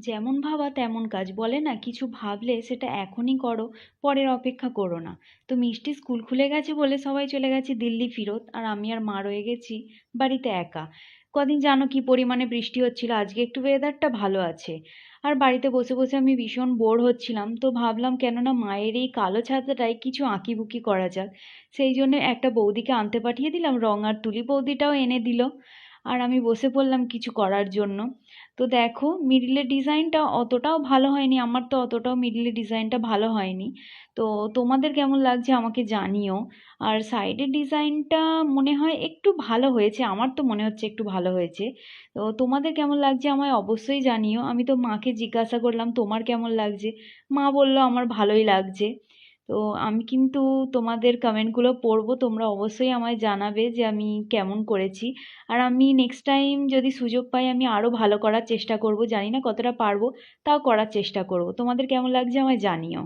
যেমন ভাবা তেমন কাজ বলে না, কিছু ভাবলে সেটা এখনই করো, পরের অপেক্ষা করো না। তো মিষ্টি স্কুল খুলে গেছে বলে সবাই চলে গেছে দিল্লি ফিরত, আর আমি আর মা রয়ে গেছি বাড়িতে একা। কদিন জানো কি পরিমাণে বৃষ্টি হচ্ছিল, আজকে একটু ওয়েদারটা ভালো আছে। আর বাড়িতে বসে বসে আমি ভীষণ বোর হচ্ছিলাম, তো ভাবলাম কেননা মায়ের এই কালো ছাতাটায় কিছু আঁকিবুকি করা যাক। সেই জন্য একটা বৌদিকে আনতে পাঠিয়ে দিলাম, রং আর তুলি বৌদিটাও এনে দিল। আর আমি বসে পড়লাম কিছু করার জন্য। তো দেখো মিডলের ডিজাইনটা অতটাও ভালো হয়নি, আমার তো অতটাও মিডলের ডিজাইনটা ভালো হয়নি। তো তোমাদের কেমন লাগছে আমাকে জানিও। আর সাইডের ডিজাইনটা মনে হয় একটু ভালো হয়েছে, আমার তো মনে হচ্ছে একটু ভালো হয়েছে। তো তোমাদের কেমন লাগছে আমায় অবশ্যই জানিও। আমি তো মাকে জিজ্ঞাসা করলাম তোমার কেমন লাগছে, মা বলল আমার ভালোই লাগছে। তো আমি কিন্তু তোমাদের কমেন্টগুলো পড়বো, তোমরা অবশ্যই আমায় জানাবে যে আমি কেমন করেছি। আর আমি নেক্সট টাইম যদি সুযোগ পাই আমি আরও ভালো করার চেষ্টা করব, জানি না কতটা পারবো, তাও করার চেষ্টা করব। তোমাদের কেমন লাগছে আমায় জানিও।